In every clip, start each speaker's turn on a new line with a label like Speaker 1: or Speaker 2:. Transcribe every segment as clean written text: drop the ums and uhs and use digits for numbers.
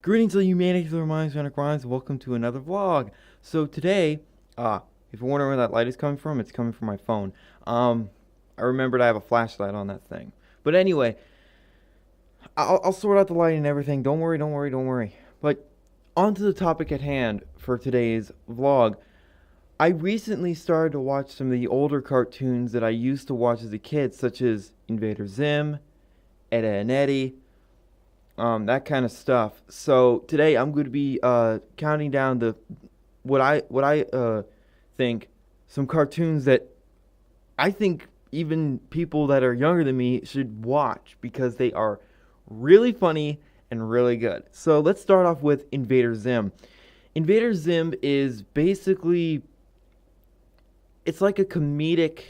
Speaker 1: Greetings all you Manic minds, Manic Rhymes, and welcome to another vlog. So today, if you're wondering where that light is coming from, it's coming from my phone. I remembered I have a flashlight on that thing. But anyway, I'll sort out the light and everything. Don't worry, don't worry, don't worry. But on to the topic at hand for today's vlog. I recently started to watch some of the older cartoons that I used to watch as a kid, such as Invader Zim, Ed, Edd and Eddy, that kind of stuff. So today I'm going to be counting down the what I think some cartoons that I think even people that are younger than me should watch because they are really funny and really good. So let's start off with Invader Zim. Invader Zim is basically it's like a comedic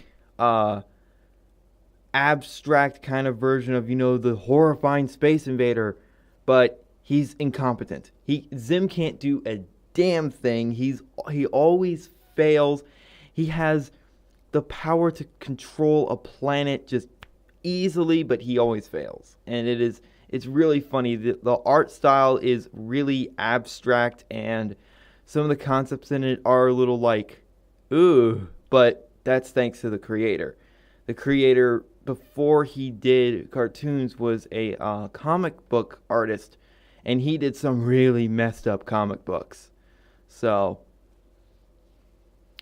Speaker 1: abstract kind of version of, the horrifying space invader, but he's incompetent. Zim can't do a damn thing. He always fails. He has the power to control a planet just easily, but he always fails. And it's really funny. The art style is really abstract, and some of the concepts in it are a little like, ooh, but that's thanks to the creator. The creator, before he did cartoons, was a comic book artist, and he did some really messed up comic books. So,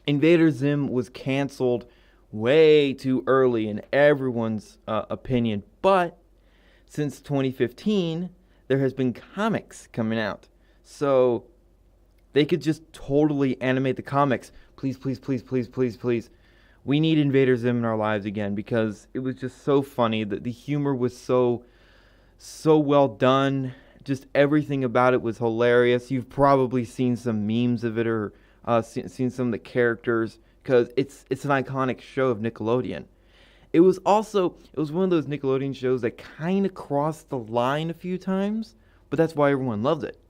Speaker 1: Invader Zim was canceled way too early in everyone's opinion, but since 2015, there has been comics coming out. So, they could just totally animate the comics. Please, please, please, please, please, please. We need Invader Zim in our lives again because it was just so funny. The humor was so well done. Just everything about it was hilarious. You've probably seen some memes of it or seen some of the characters because it's an iconic show of Nickelodeon. It was one of those Nickelodeon shows that kind of crossed the line a few times, but that's why everyone loved it.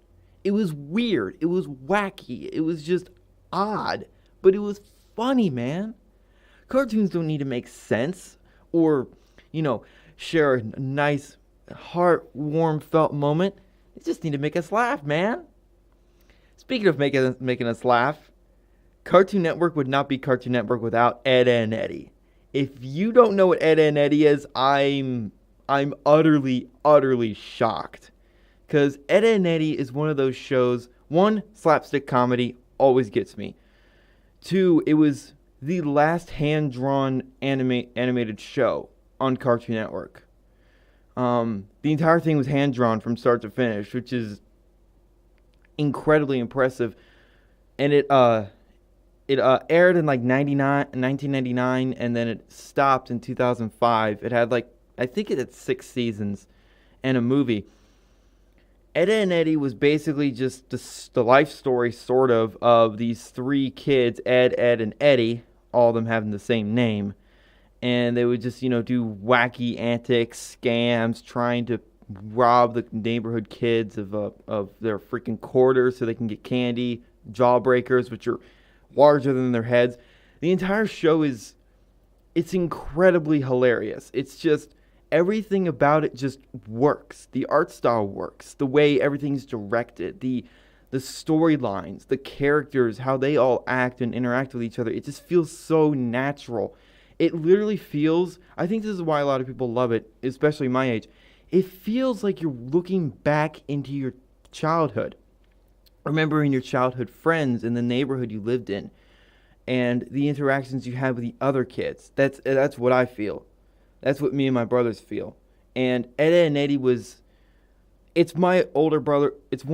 Speaker 1: It was weird. It was wacky. It was just odd, but it was funny, man. Cartoons don't need to make sense or, share a nice, heart-warm felt moment. They just need to make us laugh, man. Speaking of making us laugh, Cartoon Network would not be Cartoon Network without Ed, Edd and Eddy. If you don't know what Ed, Edd and Eddy is, I'm utterly, utterly shocked. Because Ed, Edd and Eddy is one of those shows, one, slapstick comedy always gets me. Two, it was the last hand-drawn animated show on Cartoon Network. The entire thing was hand-drawn from start to finish, which is incredibly impressive. And it aired in like 1999, and then it stopped in 2005. It had I think it had 6 seasons and a movie. Ed, Edd and Eddy was basically just the life story, sort of these 3 kids, Ed, Edd, and Eddy, all of them having the same name. And they would just, do wacky antics, scams, trying to rob the neighborhood kids of their freaking quarters so they can get candy, jawbreakers, which are larger than their heads. The entire show it's incredibly hilarious. It's just, everything about it just works. The art style works. The way everything's directed, the storylines, the characters, how they all act and interact with each other. It just feels so natural. It literally feels, I think this is why a lot of people love it, especially my age. It feels like you're looking back into your childhood, remembering your childhood friends in the neighborhood you lived in, and the interactions you had with the other kids. That's what I feel. That's what me and my brothers feel. And Ed, Edd and Eddy it's one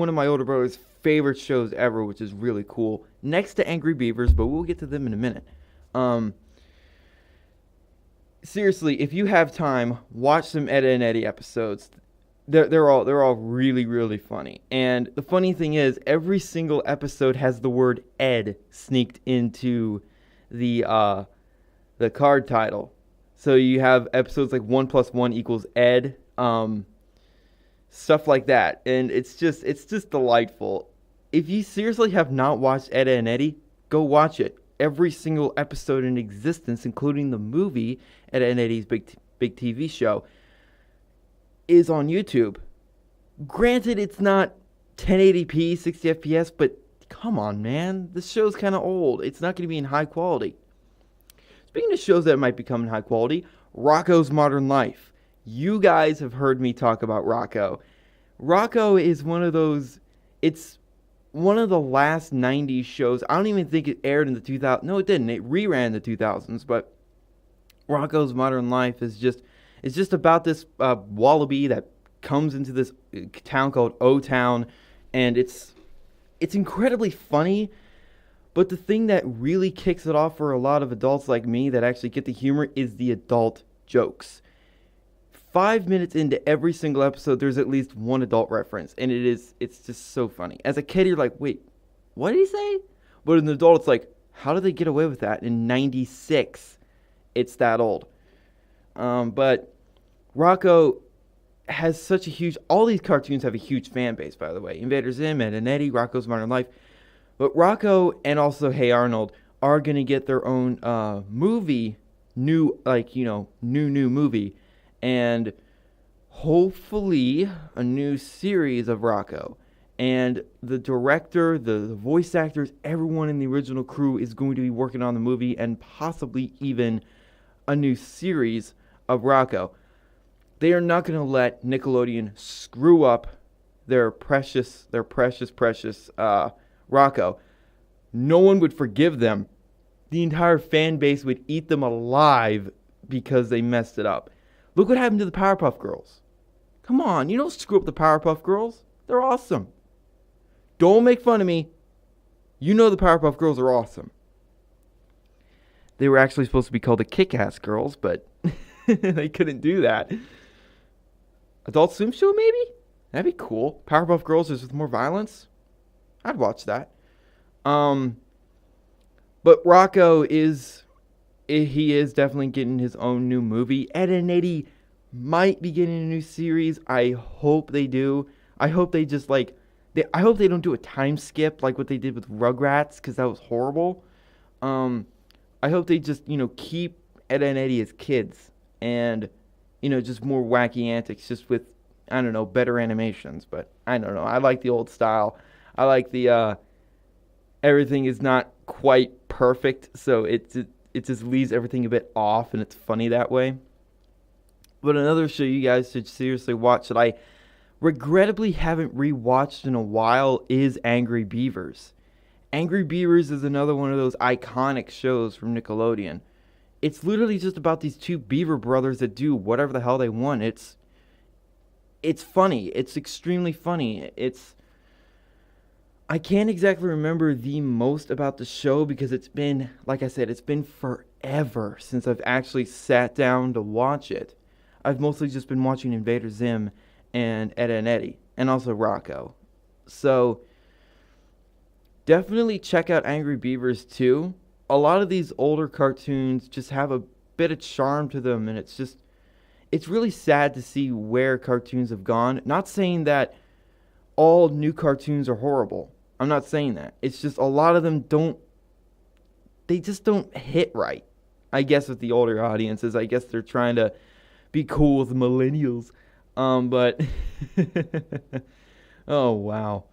Speaker 1: of my older brother's favorite shows ever, which is really cool. Next to Angry Beavers, but we'll get to them in a minute. Seriously, if you have time, watch some Ed, Edd and Eddy episodes. They're all really, really funny. And the funny thing is, every single episode has the word Ed sneaked into the card title. So you have episodes like 1 + 1 = Ed, stuff like that, and it's just delightful. If you seriously have not watched Ed, Edd and Eddy, go watch it. Every single episode in existence, including the movie Ed, Edd and Eddy's big TV show, is on YouTube. Granted, it's not 1080p, 60 FPS, but come on, man. This show's kind of old. It's not going to be in high quality. Speaking of shows that might become in high quality, Rocko's Modern Life. You guys have heard me talk about Rocko. Rocko is one of those, it's one of the last 90s shows. I don't even think it aired in the 2000s. No, it didn't. It reran in the 2000s, but Rocko's Modern Life is just, it's just about this wallaby that comes into this town called O-Town, and it's incredibly funny. But the thing that really kicks it off for a lot of adults like me that actually get the humor is the adult jokes. 5 minutes into every single episode, there's at least one adult reference, and it's just so funny. As a kid, you're like, wait, what did he say? But as an adult, it's like, how did they get away with that in 96? It's that old. But Rocko has such a huge, all these cartoons have a huge fan base, by the way. Invader Zim, Ed and Eddie, Rocko's Modern Life. But Rocko and also Hey Arnold are going to get their own movie, new movie. And hopefully a new series of Rocko. And the director, the voice actors, everyone in the original crew is going to be working on the movie and possibly even a new series of Rocko. They are not going to let Nickelodeon screw up their precious Rocko. No one would forgive them. The entire fan base would eat them alive because they messed it up. Look what happened to the Powerpuff Girls. Come on, you don't screw up the Powerpuff Girls. They're awesome. Don't make fun of me. You know the Powerpuff Girls are awesome. They were actually supposed to be called the Kick-Ass Girls, but they couldn't do that. Adult Swim show, maybe? That'd be cool. Powerpuff Girls just with more violence. I'd watch that. But Rocko he is definitely getting his own new movie. Ed and Eddie might be getting a new series. I hope they do. I hope they just I hope they don't do a time skip like what they did with Rugrats, because that was horrible. I hope they just, keep Ed and Eddie as kids and, just more wacky antics just with, I don't know, better animations. But I don't know. I like the old style. I like the, everything is not quite perfect, so it just leaves everything a bit off, and it's funny that way. But another show you guys should seriously watch that I regrettably haven't rewatched in a while is Angry Beavers. Angry Beavers is another one of those iconic shows from Nickelodeon. It's literally just about these two beaver brothers that do whatever the hell they want. It's funny. It's extremely funny. I can't exactly remember the most about the show because it's been, like I said, it's been forever since I've actually sat down to watch it. I've mostly just been watching Invader Zim and Ed and Eddie, and also Rocko. So definitely check out Angry Beavers too. A lot of these older cartoons just have a bit of charm to them, and it's really sad to see where cartoons have gone. Not saying that all new cartoons are horrible. I'm not saying that. It's just a lot of them they just don't hit right. I guess with the older audiences, I guess they're trying to be cool with millennials. But oh wow.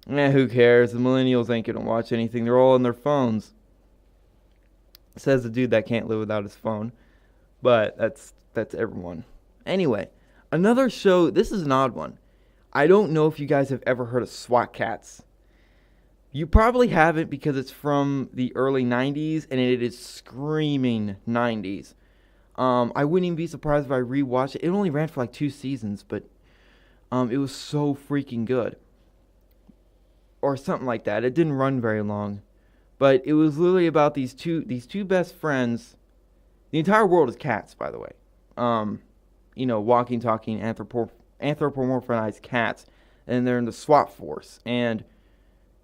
Speaker 1: Who cares? The millennials ain't gonna watch anything. They're all on their phones. Says the dude that can't live without his phone. But that's everyone. Anyway, another show, this is an odd one. I don't know if you guys have ever heard of SWAT Cats. You probably haven't because it's from the early 90s and it is screaming 90s. I wouldn't even be surprised if I rewatched it. It only ran for like 2 seasons, but it was so freaking good. Or something like that. It didn't run very long. But it was literally about these two best friends. The entire world is cats, by the way. Walking, talking, anthropomorphized cats, and they're in the SWAT force, and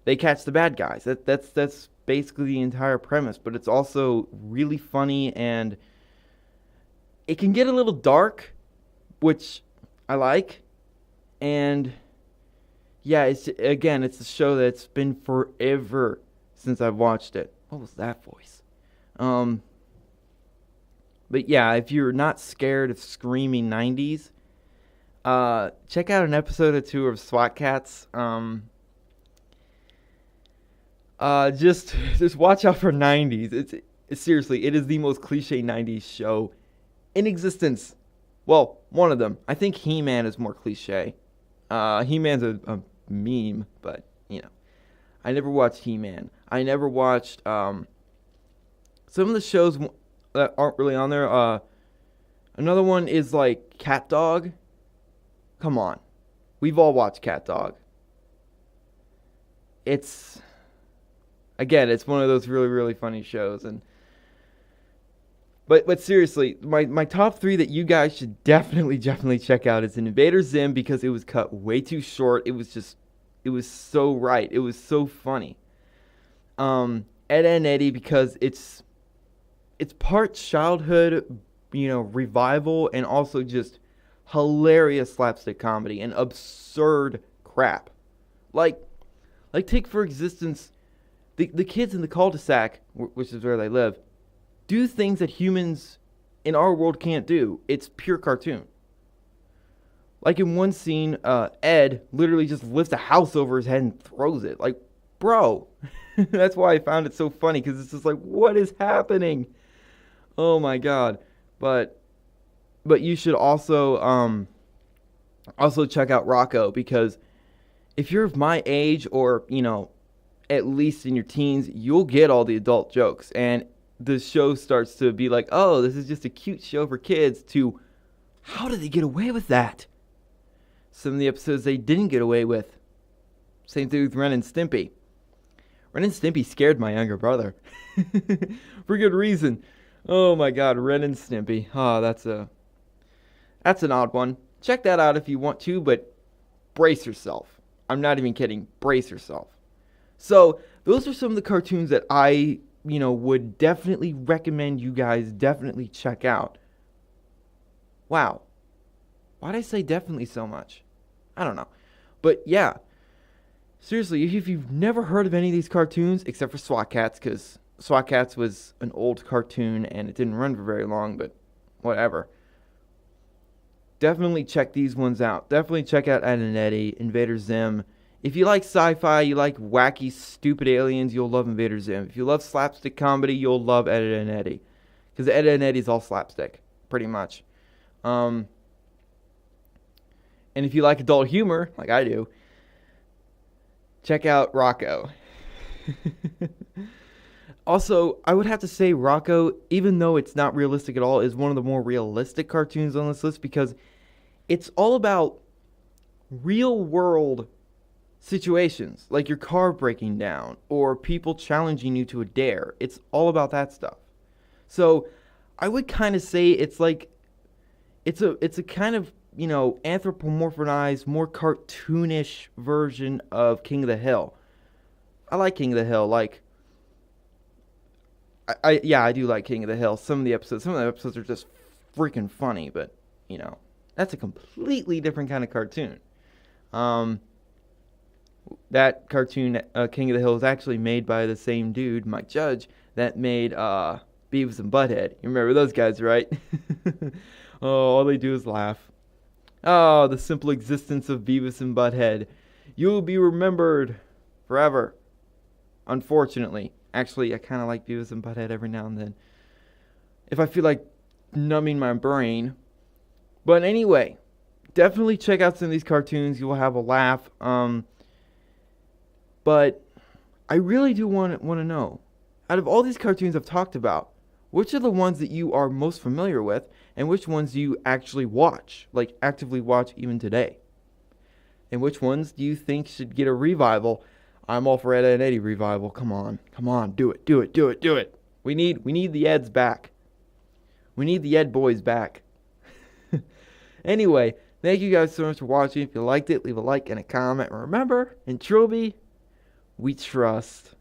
Speaker 1: they catch the bad guys. That's basically the entire premise, but it's also really funny, and it can get a little dark, which I like. And yeah, it's a show that's been forever since I've watched it. What was that voice? But yeah, if you're not scared of screaming 90s, Check out an episode or two of SWAT Cats. Just watch out for 90s. It's seriously, it is the most cliche 90s show in existence. Well, one of them. I think He-Man is more cliche. He-Man's a meme, but I never watched He-Man. I never watched some of the shows that aren't really on there. Another one is like Cat Dog. Come on, we've all watched Cat Dog. It's one of those really, really funny shows. But seriously, my top 3 that you guys should definitely check out is Invader Zim, because it was cut way too short. It was so right. It was so funny. Ed, Edd n Eddy, because it's part childhood, revival, and also just hilarious slapstick comedy and absurd crap. Like take for existence, the kids in the cul-de-sac, which is where they live, do things that humans in our world can't do. It's pure cartoon. Like in one scene, Ed literally just lifts a house over his head and throws it. Like, bro. That's why I found it so funny, because it's just like, what is happening? Oh my god. But you should also check out Rocco, because if you're of my age, or at least in your teens, you'll get all the adult jokes, and the show starts to be like, oh, this is just a cute show for kids, to how did they get away with that? Some of the episodes they didn't get away with. Same thing with Ren and Stimpy. Ren and Stimpy scared my younger brother. For good reason. Oh my god, Ren and Stimpy. Oh, that's an odd one. Check that out if you want to, but brace yourself. I'm not even kidding. Brace yourself. So, those are some of the cartoons that I would definitely recommend you guys definitely check out. Wow. Why'd I say definitely so much? I don't know. But yeah. Seriously, if you've never heard of any of these cartoons, except for SWAT Cats, because SWAT Cats was an old cartoon and it didn't run for very long, but whatever. Definitely check these ones out. Definitely check out Ed, Edd n Eddy, Invader Zim. If you like sci-fi, you like wacky, stupid aliens, you'll love Invader Zim. If you love slapstick comedy, you'll love Ed, Edd n Eddy. Because Ed, Edd n Eddy is all slapstick, pretty much. And if you like adult humor, like I do, check out Rocco. Also, I would have to say Rocco, even though it's not realistic at all, is one of the more realistic cartoons on this list, because it's all about real-world situations, like your car breaking down or people challenging you to a dare. It's all about that stuff. So I would kind of say it's like it's a kind of anthropomorphized, more cartoonish version of King of the Hill. I like King of the Hill. Like I do like King of the Hill. Some of the episodes are just freaking funny, but that's a completely different kind of cartoon. That cartoon, King of the Hill, is actually made by the same dude, Mike Judge, that made Beavis and Butthead. You remember those guys, right? Oh, all they do is laugh. Oh, the simple existence of Beavis and Butthead. You'll be remembered forever. Unfortunately. Actually, I kind of like Beavis and Butthead every now and then, if I feel like numbing my brain. But anyway, definitely check out some of these cartoons. You will have a laugh. But I really do want to know, out of all these cartoons I've talked about, which are the ones that you are most familiar with, and which ones do you actually watch, like actively watch even today? And which ones do you think should get a revival? I'm all for Ed, Edd n Eddy revival. Come on, do it. We need the Eds back. We need the Ed boys back. Anyway, thank you guys so much for watching. If you liked it, leave a like and a comment. And remember, in Trilby, we trust.